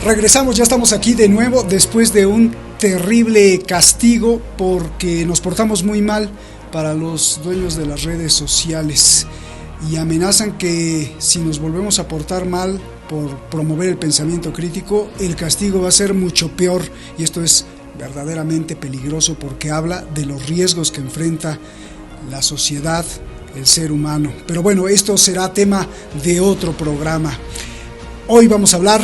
Regresamos, ya estamos aquí de nuevo después de un terrible castigo porque nos portamos muy mal para los dueños de las redes sociales y amenazan que si nos volvemos a portar mal por promover el pensamiento crítico, el castigo va a ser mucho peor, y esto es verdaderamente peligroso porque habla de los riesgos que enfrenta la sociedad, el ser humano. Pero bueno, esto será tema de otro programa. Hoy vamos a hablar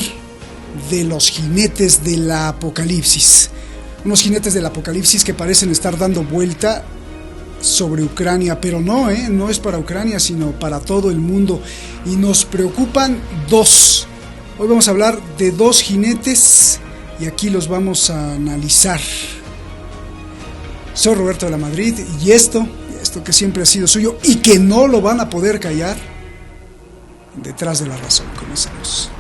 de los jinetes del apocalipsis. Unos jinetes del apocalipsis que parecen estar dando vuelta sobre Ucrania, pero no es para Ucrania, sino para todo el mundo. Y nos preocupan dos. Hoy vamos a hablar de dos jinetes y aquí los vamos a analizar. Soy Roberto de la Madrid y esto que siempre ha sido suyo y que no lo van a poder callar, Detrás de la Razón. Comenzamos.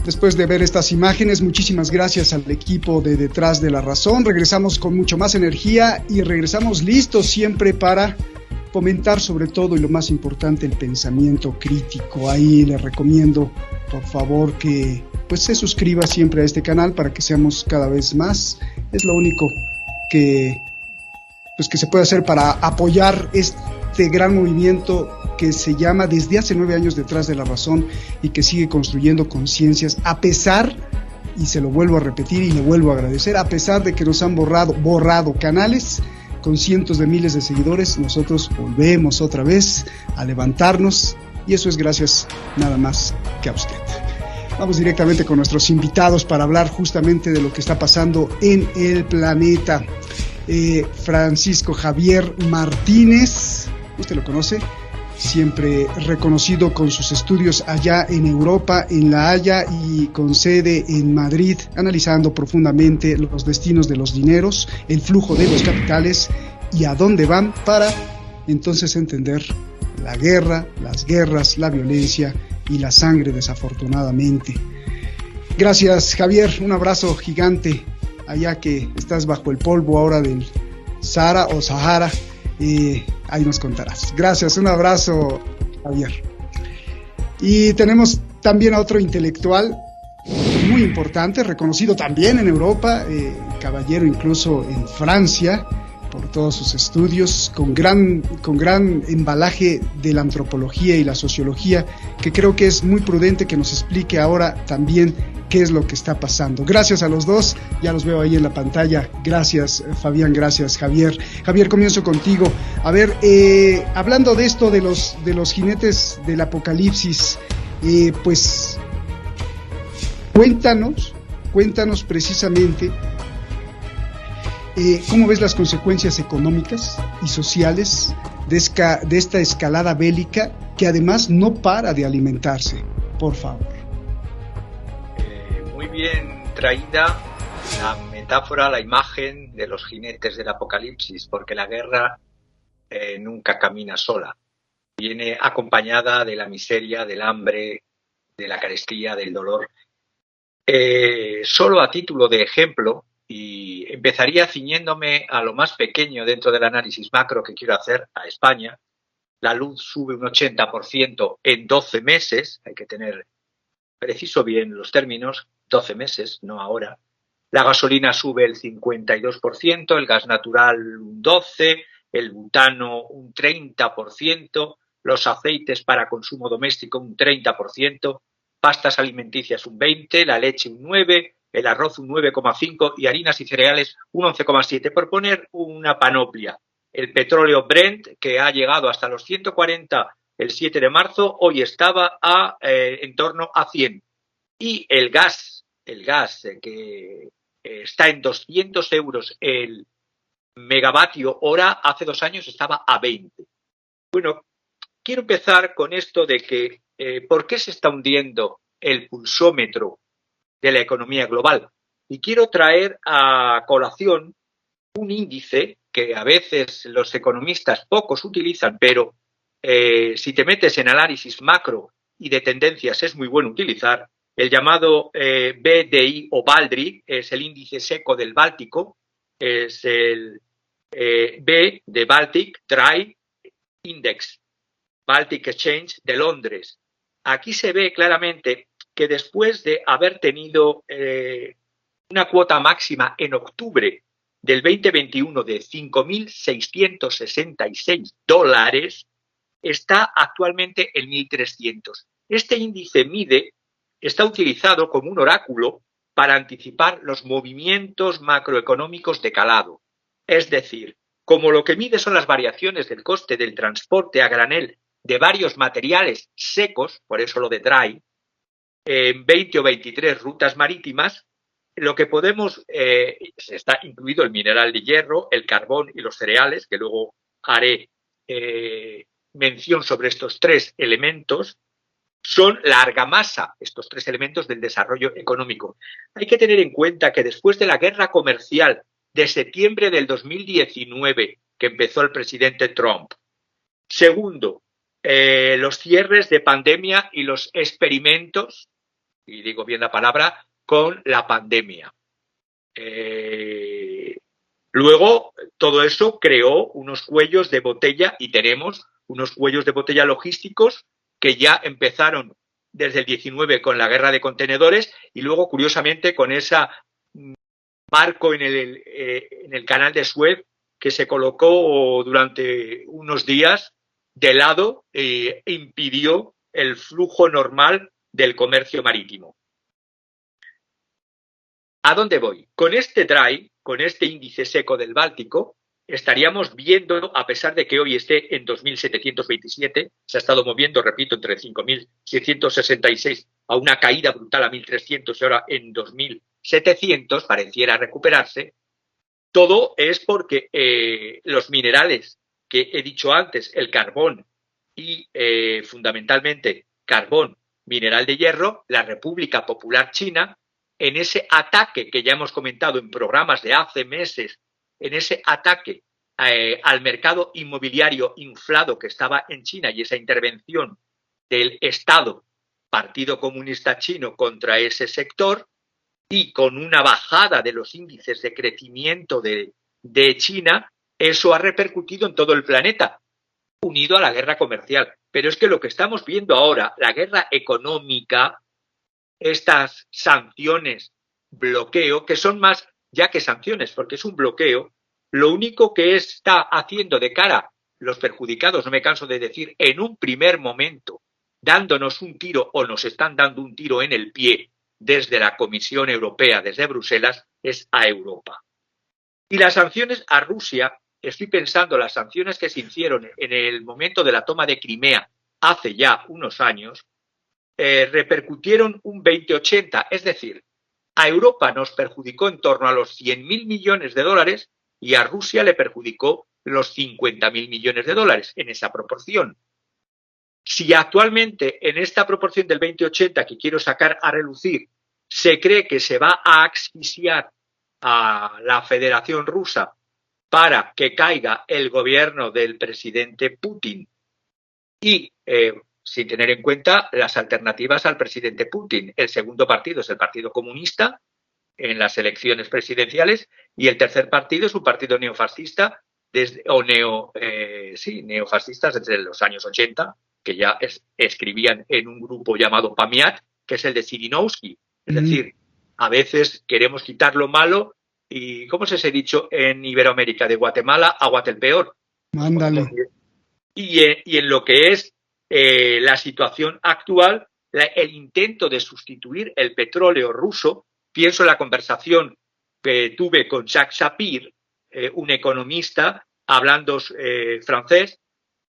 Después de ver estas imágenes, muchísimas gracias al equipo de Detrás de la Razón. Regresamos con mucho más energía y regresamos listos siempre para fomentar sobre todo y lo más importante, el pensamiento crítico. Ahí les recomiendo, por favor, que se suscriba siempre a este canal para que seamos cada vez más. Es lo único que se puede hacer para apoyar este gran movimiento que se llama desde hace 9 años Detrás de la Razón y que sigue construyendo conciencias a pesar, y se lo vuelvo a repetir y le vuelvo a agradecer, a pesar de que nos han borrado canales con cientos de miles de seguidores. Nosotros volvemos otra vez a levantarnos y eso es gracias nada más que a usted. Vamos directamente con nuestros invitados para hablar justamente de lo que está pasando en el planeta. Francisco Javier Martínez, usted lo conoce, siempre reconocido con sus estudios allá en Europa, en La Haya y con sede en Madrid, analizando profundamente los destinos de los dineros, el flujo de los capitales y a dónde van, para entonces entender la guerra, las guerras, la violencia y la sangre, desafortunadamente. Gracias, Javier, un abrazo gigante allá que estás bajo el polvo ahora del Sahara o Sahara. Ahí nos contarás. Gracias, un abrazo, Javier. Y tenemos también a otro intelectual muy importante, reconocido también en Europa, caballero incluso en Francia, por todos sus estudios, con gran embalaje de la antropología y la sociología, que creo que es muy prudente que nos explique ahora también qué es lo que está pasando. Gracias a los dos, ya los veo ahí en la pantalla. Gracias, Fabián, gracias, Javier. Javier, comienzo contigo. A ver, hablando de esto de los jinetes del apocalipsis, pues cuéntanos precisamente cómo ves las consecuencias económicas y sociales de esta escalada bélica que además no para de alimentarse, por favor. Muy bien traída la metáfora, la imagen de los jinetes del apocalipsis, porque la guerra nunca camina sola. Viene acompañada de la miseria, del hambre, de la carestía, del dolor. Solo a título de ejemplo, y empezaría ciñéndome a lo más pequeño dentro del análisis macro que quiero hacer, a España. La luz sube un 80% en 12 meses, hay que tener preciso bien los términos, 12 meses, no ahora. La gasolina sube el 52%, el gas natural un 12%, el butano un 30%, los aceites para consumo doméstico un 30%, pastas alimenticias un 20%, la leche un 9%, el arroz un 9,5% y harinas y cereales un 11,7%, por poner una panoplia. El petróleo Brent, que ha llegado hasta los 140 el 7 de marzo, hoy estaba en torno a 100. Y el gas que está en 200 euros el megavatio hora, hace 2 años estaba a 20. Bueno, quiero empezar con esto de que ¿por qué se está hundiendo el pulsómetro de la economía global? Y quiero traer a colación un índice que a veces los economistas pocos utilizan, pero si te metes en análisis macro y de tendencias es muy bueno utilizar, el llamado BDI o BALDRI, es el índice seco del Báltico, es el B de Baltic Dry Index, Baltic Exchange de Londres. Aquí se ve claramente que después de haber tenido una cuota máxima en octubre del 2021 de $5.666, está actualmente en 1.300. Este índice está utilizado como un oráculo para anticipar los movimientos macroeconómicos de calado. Es decir, como lo que mide son las variaciones del coste del transporte a granel de varios materiales secos, por eso lo de dry, en 20 o 23 rutas marítimas, lo que podemos, está incluido el mineral de hierro, el carbón y los cereales, que luego haré mención sobre estos 3 elementos, son la argamasa, estos 3 elementos del desarrollo económico. Hay que tener en cuenta que después de la guerra comercial de septiembre del 2019, que empezó el presidente Trump, segundo, los cierres de pandemia y los experimentos, y digo bien la palabra, con la pandemia. Luego, todo eso creó unos cuellos de botella y tenemos unos cuellos de botella logísticos que ya empezaron desde el 19 con la guerra de contenedores y luego, curiosamente, con ese barco en el canal de Suez que se colocó durante unos días de lado e impidió el flujo normal del comercio marítimo. ¿A dónde voy? Con este DRY, con este índice seco del Báltico, estaríamos viendo, a pesar de que hoy esté en 2.727, se ha estado moviendo, repito, entre 5.666 a una caída brutal a 1.300 y ahora en 2.700, pareciera recuperarse. Todo es porque los minerales que he dicho antes, el carbón y fundamentalmente carbón, mineral de hierro, la República Popular China, en ese ataque que ya hemos comentado en programas de hace meses, en ese ataque al mercado inmobiliario inflado que estaba en China y esa intervención del Estado, Partido Comunista Chino, contra ese sector, y con una bajada de los índices de crecimiento de China, eso ha repercutido en todo el planeta, unido a la guerra comercial. Pero es que lo que estamos viendo ahora, la guerra económica, estas sanciones, bloqueo, que son más ya que sanciones, porque es un bloqueo, lo único que está haciendo de cara los perjudicados, no me canso de decir, en un primer momento, dándonos un tiro o nos están dando un tiro en el pie desde la Comisión Europea, desde Bruselas, es a Europa. Y las sanciones a Rusia, estoy pensando, las sanciones que se hicieron en el momento de la toma de Crimea hace ya unos años, repercutieron un 20-80, es decir, a Europa nos perjudicó en torno a los 100.000 millones de dólares y a Rusia le perjudicó los 50.000 millones de dólares en esa proporción. Si actualmente en esta proporción del 20-80 que quiero sacar a relucir se cree que se va a asfixiar a la Federación Rusa para que caiga el gobierno del presidente Putin y sin tener en cuenta las alternativas al presidente Putin. El segundo partido es el Partido Comunista en las elecciones presidenciales y el tercer partido es un partido neofascista neofascistas desde los años 80, que ya escribían en un grupo llamado Pamiat, que es el de Zirinovsky. Es decir, a veces queremos quitar lo malo y, ¿cómo se ha dicho en Iberoamérica? De Guatemala a Guatepeor. Mándale. Y en lo que es la situación actual, el intento de sustituir el petróleo ruso, pienso en la conversación que tuve con Jacques Sapir, un economista hablando francés,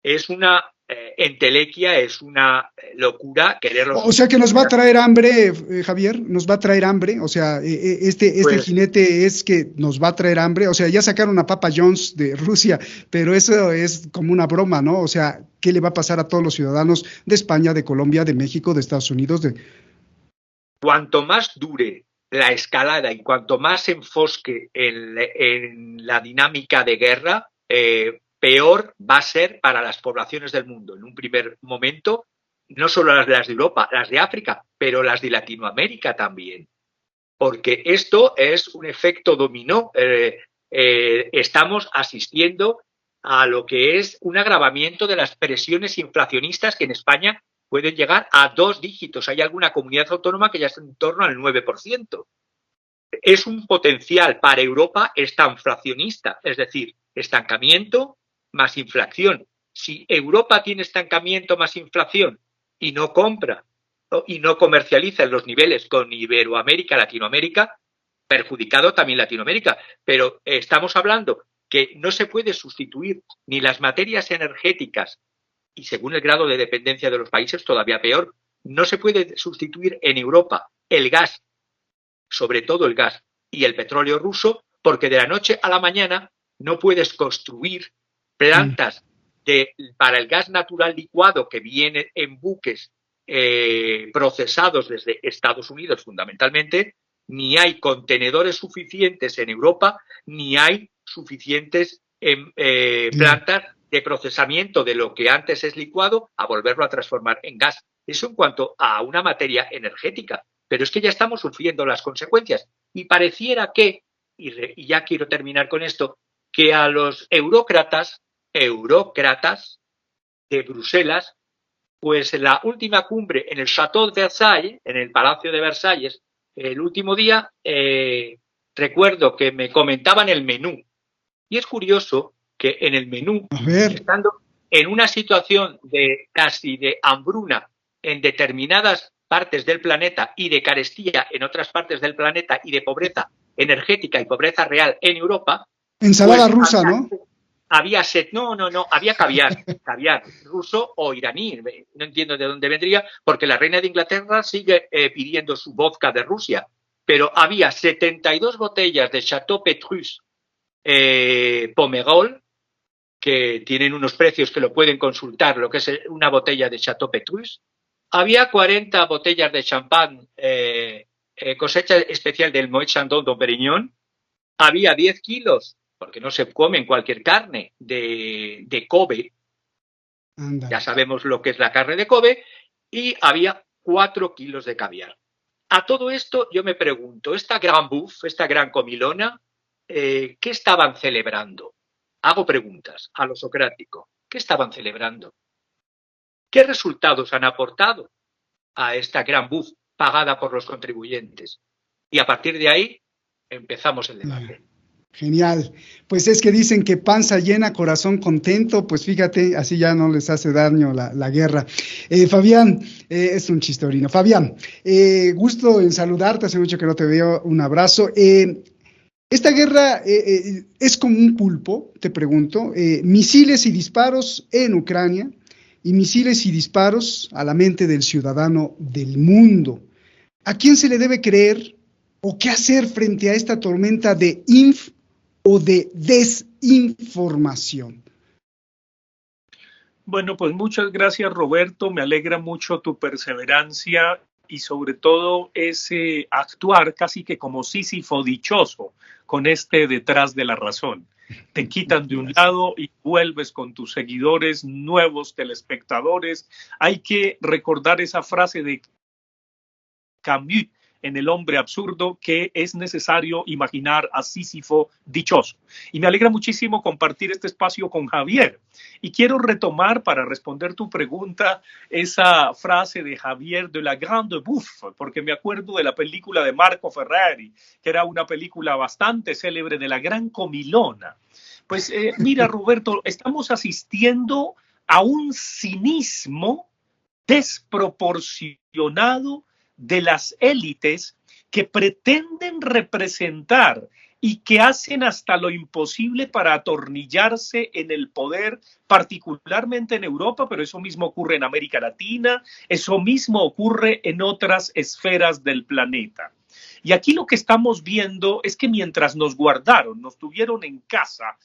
es una entelequia, es una locura quererlo. O sea que nos va a traer hambre, Javier, nos va a traer hambre, o sea, este jinete es que nos va a traer hambre, o sea, ya sacaron a Papa John's de Rusia, pero eso es como una broma, ¿no? O sea, ¿qué le va a pasar a todos los ciudadanos de España, de Colombia, de México, de Estados Unidos? Cuanto más dure la escalada y cuanto más se enfosque en la dinámica de guerra, peor va a ser para las poblaciones del mundo. En un primer momento, no solo las de Europa, las de África, pero las de Latinoamérica también. Porque esto es un efecto dominó. Estamos asistiendo a lo que es un agravamiento de las presiones inflacionistas que en España pueden llegar a 2 dígitos. Hay alguna comunidad autónoma que ya está en torno al 9%. Es un potencial para Europa estanflacionista, es decir, estancamiento más inflación. Si Europa tiene estancamiento más inflación y no compra y no comercializa en los niveles con Iberoamérica, Latinoamérica, perjudicado también Latinoamérica. Pero estamos hablando que no se puede sustituir ni las materias energéticas y según el grado de dependencia de los países todavía peor, no se puede sustituir en Europa el gas, sobre todo el gas y el petróleo ruso, porque de la noche a la mañana no puedes construir plantas para el gas natural licuado que viene en buques procesados desde Estados Unidos fundamentalmente, ni hay contenedores suficientes en Europa, ni hay suficientes plantas de procesamiento de lo que antes es licuado a volverlo a transformar en gas. Eso en cuanto a una materia energética. Pero es que ya estamos sufriendo las consecuencias. Y pareciera que, y ya quiero terminar con esto, que a los eurócratas de Bruselas, pues en la última cumbre en el Château de Versailles, en el Palacio de Versalles, el último día, recuerdo que me comentaban el menú. Y es curioso que en el menú, estando en una situación de casi de hambruna en determinadas partes del planeta y de carestía en otras partes del planeta y de pobreza energética y pobreza real en Europa. Ensalada pues, rusa, ¿no? Había había caviar ruso o iraní. No entiendo de dónde vendría, porque la reina de Inglaterra sigue pidiendo su vodka de Rusia. Pero había 72 botellas de Chateau Petrus Pomerol, que tienen unos precios que lo pueden consultar, lo que es una botella de Chateau Petrus. Había 40 botellas de champán cosecha especial del Moet Chandon Dom Perignon. Había 10 kilos, porque no se come cualquier carne, de Kobe. Anda. Ya sabemos lo que es la carne de Kobe. Y había 4 kilos de caviar. A todo esto yo me pregunto, esta gran buff, esta gran comilona, ¿qué estaban celebrando? Hago preguntas a lo socrático. ¿Qué estaban celebrando? ¿Qué resultados han aportado a esta gran buff pagada por los contribuyentes? Y a partir de ahí empezamos el debate. Genial. Pues es que dicen que panza llena, corazón contento, pues fíjate, así ya no les hace daño la guerra. Fabián, es un chistorino. Fabián, gusto en saludarte, hace mucho que no te veo, un abrazo. Esta guerra es como un pulpo, te pregunto, misiles y disparos en Ucrania y misiles y disparos a la mente del ciudadano del mundo. ¿A quién se le debe creer o qué hacer frente a esta tormenta de o de desinformación? Bueno, pues muchas gracias, Roberto. Me alegra mucho tu perseverancia y sobre todo ese actuar casi que como Sísifo dichoso con este detrás de la razón. Te quitan de un lado y vuelves con tus seguidores, nuevos telespectadores. Hay que recordar esa frase de Camus en El hombre absurdo, que es necesario imaginar a Sísifo dichoso. Y me alegra muchísimo compartir este espacio con Javier. Y quiero retomar para responder tu pregunta esa frase de Javier de la Grande Bouffe, porque me acuerdo de la película de Marco Ferrari, que era una película bastante célebre de la Gran Comilona. Pues mira, Roberto, estamos asistiendo a un cinismo desproporcionado de las élites que pretenden representar y que hacen hasta lo imposible para atornillarse en el poder, particularmente en Europa, pero eso mismo ocurre en América Latina, eso mismo ocurre en otras esferas del planeta. Y aquí lo que estamos viendo es que mientras nos guardaron, nos tuvieron en casa,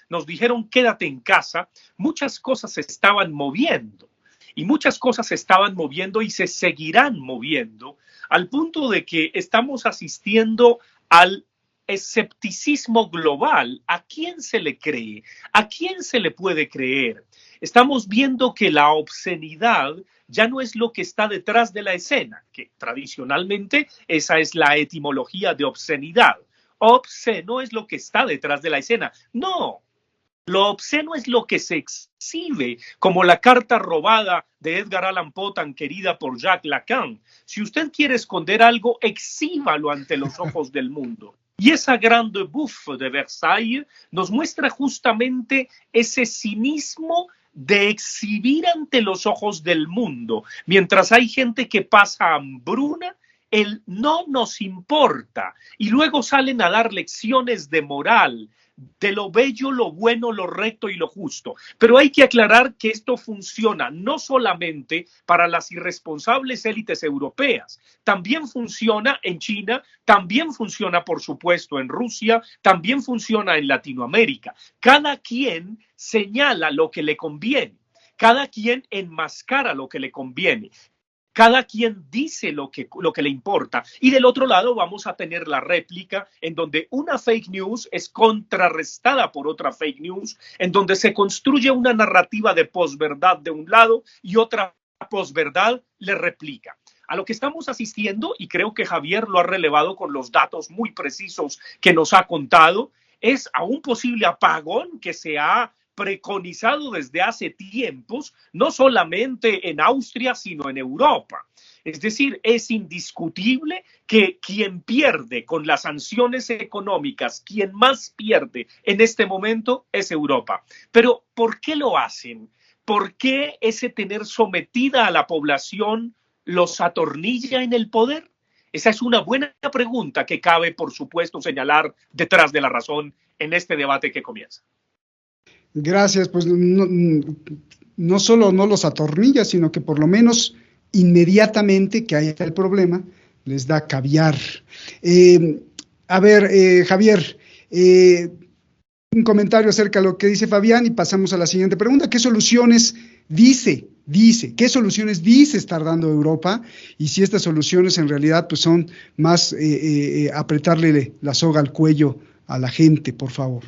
nos dijeron quédate en casa, muchas cosas se estaban moviendo. Y muchas cosas se estaban moviendo y se seguirán moviendo al punto de que estamos asistiendo al escepticismo global. ¿A quién se le cree? ¿A quién se le puede creer? Estamos viendo que la obscenidad ya no es lo que está detrás de la escena, que tradicionalmente esa es la etimología de obscenidad. Obsceno es lo que está detrás de la escena. No. Lo obsceno es lo que se exhibe, como la carta robada de Edgar Allan Poe tan querida por Jacques Lacan. Si usted quiere esconder algo, exhíbalo ante los ojos del mundo. Y esa Grande Bouffe de Versailles nos muestra justamente ese cinismo de exhibir ante los ojos del mundo. Mientras hay gente que pasa hambruna, el no nos importa. Y luego salen a dar lecciones de moral, de lo bello, lo bueno, lo recto y lo justo. Pero hay que aclarar que esto funciona no solamente para las irresponsables élites europeas, también funciona en China, también funciona, por supuesto, en Rusia, también funciona en Latinoamérica. Cada quien señala lo que le conviene, cada quien enmascara lo que le conviene. Cada quien dice lo que le importa. Y del otro lado vamos a tener la réplica en donde una fake news es contrarrestada por otra fake news, en donde se construye una narrativa de posverdad de un lado y otra posverdad le replica. A lo que estamos asistiendo, y creo que Javier lo ha relevado con los datos muy precisos que nos ha contado, es a un posible apagón que se ha preconizado desde hace tiempos, no solamente en Austria, sino en Europa. Es decir, es indiscutible que quien pierde con las sanciones económicas, quien más pierde en este momento es Europa. Pero, ¿por qué lo hacen? ¿Por qué ese tener sometida a la población los atornilla en el poder? Esa es una buena pregunta que cabe, por supuesto, señalar detrás de la razón en este debate que comienza. Gracias, pues no solo no los atornilla, sino que por lo menos inmediatamente que haya el problema, les da caviar. A ver, Javier, un comentario acerca de lo que dice Fabián y pasamos a la siguiente pregunta. ¿Qué soluciones qué soluciones dice estar dando Europa? Y si estas soluciones en realidad pues son más apretarle la soga al cuello a la gente, por favor.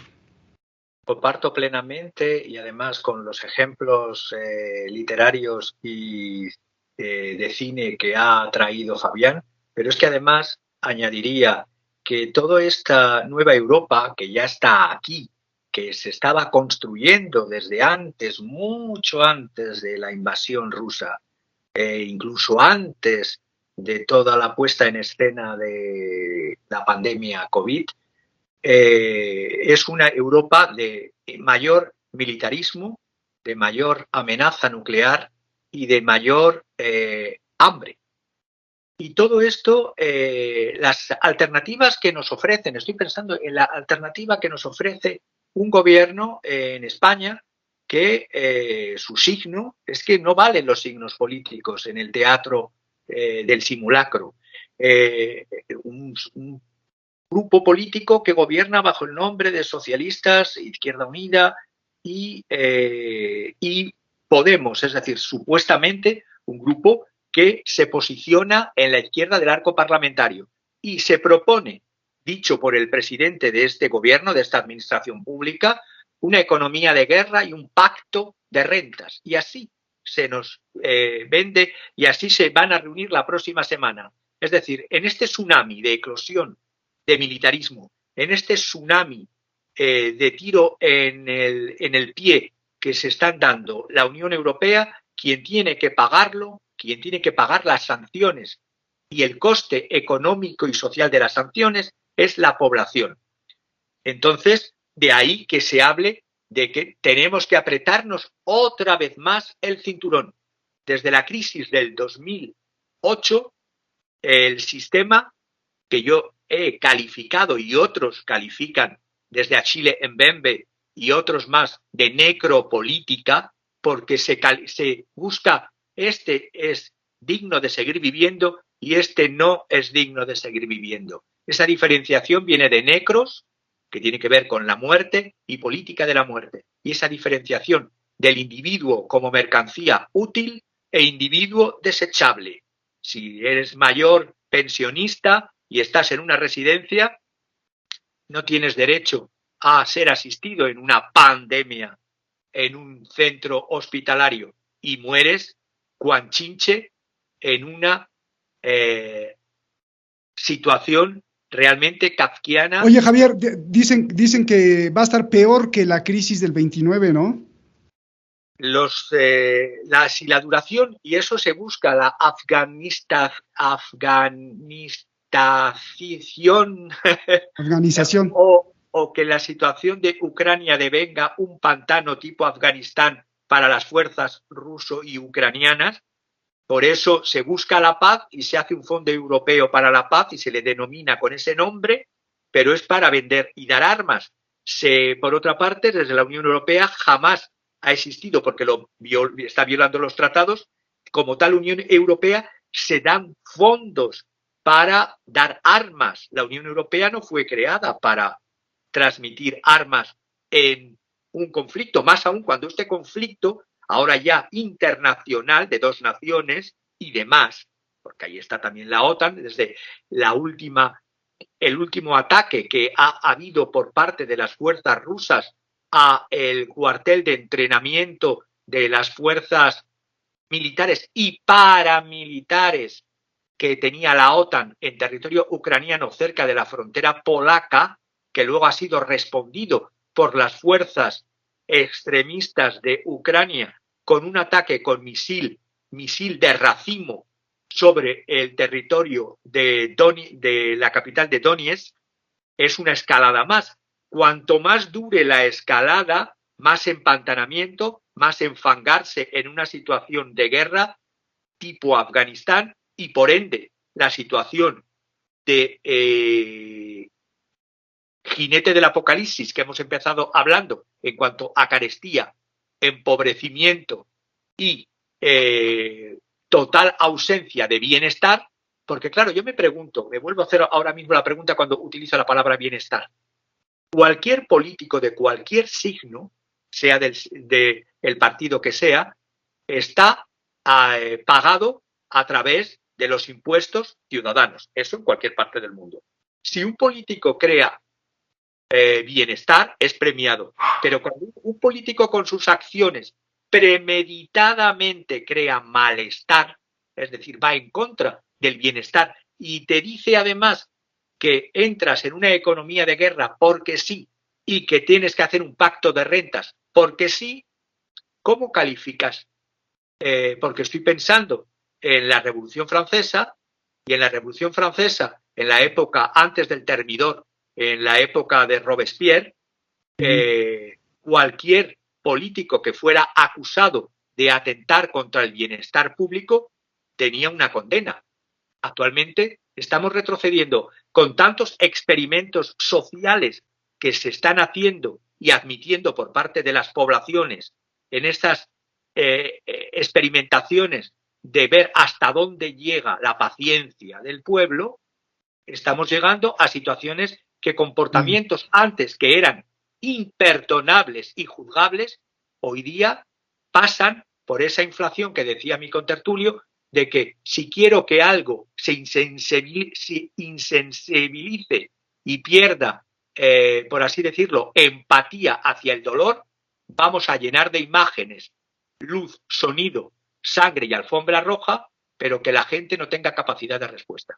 Comparto plenamente y además con los ejemplos literarios y de cine que ha traído Fabián, pero es que además añadiría que toda esta nueva Europa que ya está aquí, que se estaba construyendo desde antes, mucho antes de la invasión rusa, incluso antes de toda la puesta en escena de la pandemia COVID, es una Europa de mayor militarismo, de mayor amenaza nuclear y de mayor hambre. Y todo esto, las alternativas que nos ofrecen, estoy pensando en la alternativa que nos ofrece un gobierno en España que su signo es que no valen los signos políticos en el teatro del simulacro. Un grupo político que gobierna bajo el nombre de socialistas, Izquierda Unida y Podemos, es decir, supuestamente un grupo que se posiciona en la izquierda del arco parlamentario y se propone, dicho por el presidente de este gobierno, de esta administración pública, una economía de guerra y un pacto de rentas. Y así se nos vende y así se van a reunir la próxima semana. Es decir, en este tsunami de eclosión de militarismo, en este tsunami de tiro en el pie que se están dando la Unión Europea, quien tiene que pagarlo, quien tiene que pagar las sanciones y el coste económico y social de las sanciones es la población. Entonces, de ahí que se hable de que tenemos que apretarnos otra vez más el cinturón. Desde la crisis del 2008, el sistema que yo he calificado y otros califican desde Achille Mbembe y otros más de necropolítica, porque se busca este es digno de seguir viviendo y este no es digno de seguir viviendo. Esa diferenciación viene de necros, que tiene que ver con la muerte y política de la muerte. Y esa diferenciación del individuo como mercancía útil e individuo desechable. Si eres mayor pensionista y estás en una residencia, no tienes derecho a ser asistido en una pandemia en un centro hospitalario y mueres cuanchinche en una situación realmente kafkiana. Oye, Javier, dicen que va a estar peor que la crisis del 29, ¿no? Si la duración, y eso se busca, la Organización. o que la situación de Ucrania devenga un pantano tipo Afganistán para las fuerzas ruso y ucranianas. Por eso se busca la paz y se hace un fondo europeo para la paz y se le denomina con ese nombre, pero es para vender y dar armas. Por otra parte, desde la Unión Europea jamás ha existido, porque está violando los tratados, como tal Unión Europea se dan fondos para dar armas. La Unión Europea no fue creada para transmitir armas en un conflicto, más aún cuando este conflicto, ahora ya internacional, de dos naciones y demás, porque ahí está también la OTAN, desde el último ataque que ha habido por parte de las fuerzas rusas a el cuartel de entrenamiento de las fuerzas militares y paramilitares que tenía la OTAN en territorio ucraniano cerca de la frontera polaca, que luego ha sido respondido por las fuerzas extremistas de Ucrania con un ataque con misil de racimo sobre el territorio de la capital de Donetsk, es una escalada más. Cuanto más dure la escalada, más empantanamiento, más enfangarse en una situación de guerra tipo Afganistán y por ende la situación de jinete del apocalipsis que hemos empezado hablando en cuanto a carestía, empobrecimiento y total ausencia de bienestar, porque claro, yo me pregunto, me vuelvo a hacer ahora mismo la pregunta cuando utilizo la palabra bienestar. Cualquier político de cualquier signo, sea del partido que sea, está pagado a través de los impuestos ciudadanos. Eso en cualquier parte del mundo. Si un político crea bienestar, es premiado. Pero cuando un político con sus acciones premeditadamente crea malestar, es decir, va en contra del bienestar y te dice además que entras en una economía de guerra porque sí y que tienes que hacer un pacto de rentas porque sí, ¿cómo calificas? Porque estoy pensando en la Revolución Francesa y en la Revolución Francesa, en la época antes del Termidor en la época de Robespierre, cualquier político que fuera acusado de atentar contra el bienestar público tenía una condena. Actualmente estamos retrocediendo con tantos experimentos sociales que se están haciendo y admitiendo por parte de las poblaciones en estas experimentaciones de ver hasta dónde llega la paciencia del pueblo. Estamos llegando a situaciones que comportamientos antes que eran imperdonables y juzgables, hoy día pasan por esa inflación que decía mi contertulio, de que si quiero que algo se insensibilice y pierda, por así decirlo, empatía hacia el dolor, vamos a llenar de imágenes, luz, sonido, sangre y alfombra roja, pero que la gente no tenga capacidad de respuesta.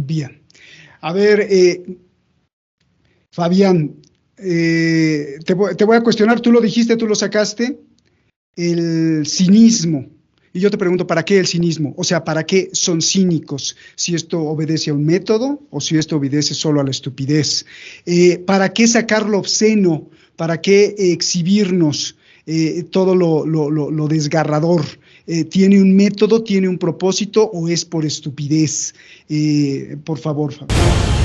Bien. A ver, Fabián, te voy a cuestionar, tú lo dijiste, tú lo sacaste, el cinismo. Y yo te pregunto, ¿para qué el cinismo? O sea, ¿para qué son cínicos? Si esto obedece a un método o si esto obedece solo a la estupidez. ¿Para qué sacar lo obsceno? ¿Para qué exhibirnos todo lo desgarrador? ¿Tiene un método, tiene un propósito o es por estupidez? Por favor, Fabián.